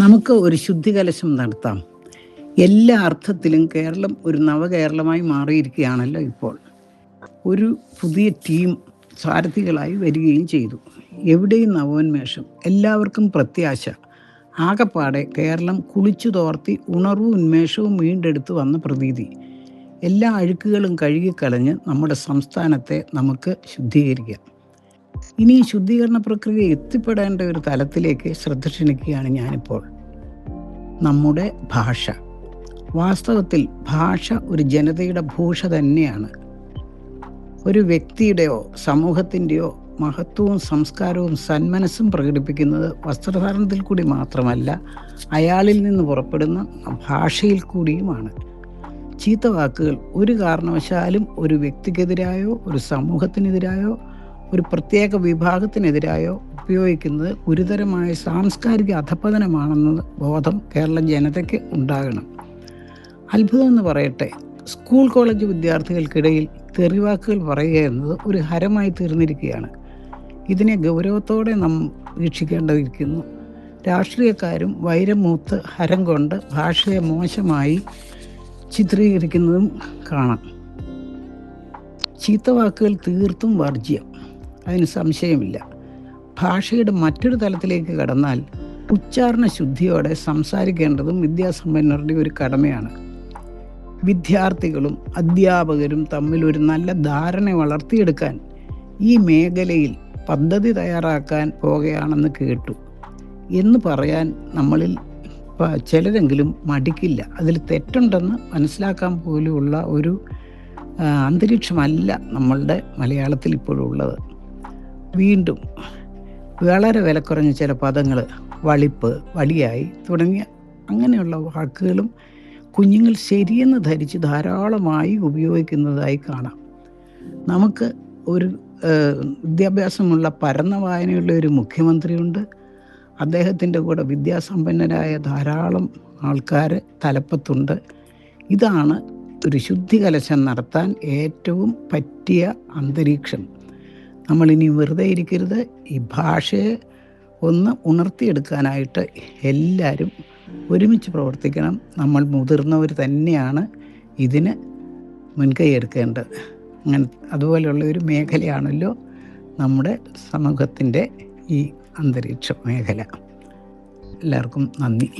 നമുക്ക് ഒരു ശുദ്ധികലശം നടത്താം. എല്ലാ അർത്ഥത്തിലും കേരളം ഒരു നവകേരളമായി മാറിയിരിക്കുകയാണല്ലോ ഇപ്പോൾ. ഒരു പുതിയ ടീം സാരഥികളായി വരികയും ചെയ്തു. എവിടെയും നവോന്മേഷം, എല്ലാവർക്കും പ്രത്യാശ. ആകപ്പാടെ കേരളം കുളിച്ചു തോർത്തി ഉണർവും ഉന്മേഷവും വീണ്ടെടുത്ത് വന്ന പ്രതീതി. എല്ലാ അഴുക്കുകളും കഴുകിക്കളഞ്ഞ് നമ്മുടെ സംസ്ഥാനത്തെ നമുക്ക് ശുദ്ധീകരിക്കാം. ഇനി ഈ ശുദ്ധീകരണ പ്രക്രിയ എത്തിപ്പെടേണ്ട ഒരു തലത്തിലേക്ക് ശ്രദ്ധ ക്ഷണിക്കുകയാണ് ഞാനിപ്പോൾ. നമ്മുടെ ഭാഷ. വാസ്തവത്തിൽ ഭാഷ ഒരു ജനതയുടെ ഭൂഷ തന്നെയാണ്. ഒരു വ്യക്തിയുടെയോ സമൂഹത്തിൻ്റെയോ മഹത്വവും സംസ്കാരവും സന്മനസ്സും പ്രകടിപ്പിക്കുന്നത് വസ്ത്രധാരണത്തിൽ കൂടി മാത്രമല്ല, അയാളിൽ നിന്ന് പുറപ്പെടുന്ന ഭാഷയിൽ കൂടിയുമാണ്. ചീത്ത വാക്കുകൾ ഒരു കാരണവശാലും ഒരു വ്യക്തിക്കെതിരായോ ഒരു സമൂഹത്തിനെതിരായോ ഒരു പ്രത്യേക വിഭാഗത്തിനെതിരായോ ഉപയോഗിക്കുന്നത് ഗുരുതരമായ സാംസ്കാരിക അധപ്പതനമാണെന്ന ബോധം കേരള ജനതയ്ക്ക് ഉണ്ടാകണം. അത്ഭുതം എന്ന് പറയട്ടെ, സ്കൂൾ കോളേജ് വിദ്യാർത്ഥികൾക്കിടയിൽ തെറിവാക്കുകൾ പറയുക എന്നത് ഒരു ഹരമായി തീർന്നിരിക്കുകയാണ്. ഇതിനെ ഗൗരവത്തോടെ നാം വീക്ഷിക്കേണ്ടിയിരിക്കുന്നു. രാഷ്ട്രീയക്കാരും വൈരമൂത്ത് ഹരം കൊണ്ട് ഭാഷയെ മോശമായി ചിത്രീകരിക്കുന്നതും കാണാം. ചീത്തവാക്കുകൾ തീർത്തും വർജ്യം, അതിന് സംശയമില്ല. ഭാഷയുടെ മറ്റൊരു തലത്തിലേക്ക് കടന്നാൽ ഉച്ചാരണ ശുദ്ധിയോടെ സംസാരിക്കേണ്ടതും വിദ്യാസമ്പന്നരുടെ ഒരു കടമയാണ്. വിദ്യാർത്ഥികളും അധ്യാപകരും തമ്മിൽ ഒരു നല്ല ധാരണ വളർത്തിയെടുക്കാൻ ഈ മേഖലയിൽ പദ്ധതി തയ്യാറാക്കാൻ പോകുകയാണെന്ന് കേട്ടു എന്ന് പറയാൻ നമ്മളിൽ ചിലരെങ്കിലും മടിക്കില്ല. അതിൽ തെറ്റുണ്ടെന്ന് മനസ്സിലാക്കാൻ പോലുമുള്ള ഒരു അന്തരീക്ഷമല്ല നമ്മളുടെ മലയാളത്തിൽ ഇപ്പോഴുള്ളത്. വീണ്ടും വളരെ വിലക്കുറഞ്ഞ ചില പദങ്ങൾ, വളിപ്പ്, വളിയായി തുടങ്ങിയ അങ്ങനെയുള്ള വാക്കുകളും കുഞ്ഞുങ്ങൾ ശരിയെന്ന് ധരിച്ച് ധാരാളമായി ഉപയോഗിക്കുന്നതായി കാണാം. നമുക്ക് ഒരു വിദ്യാഭ്യാസമുള്ള പരന്ന വായനയുള്ള ഒരു മുഖ്യമന്ത്രിയുണ്ട്. അദ്ദേഹത്തിൻ്റെ കൂടെ വിദ്യാസമ്പന്നരായ ധാരാളം ആൾക്കാർ തലപ്പത്തുണ്ട്. ഇതാണ് ഒരു ശുദ്ധികലശം നടത്താൻ ഏറ്റവും പറ്റിയ അന്തരീക്ഷം. നമ്മളിനി വെറുതെ ഇരിക്കരുത്. ഈ ഭാഷയെ ഒന്ന് ഉണർത്തിയെടുക്കാനായിട്ട് എല്ലാവരും ഒരുമിച്ച് പ്രവർത്തിക്കണം. നമ്മൾ മുതിർന്നവർ തന്നെയാണ് ഇതിന് മുൻകൈ എടുക്കേണ്ടത്. അതുപോലെയുള്ള ഒരു മേഖലയാണല്ലോ നമ്മുടെ സമൂഹത്തിൻ്റെ ഈ അന്തരീക്ഷ മേഖല. എല്ലാവർക്കും നന്ദി.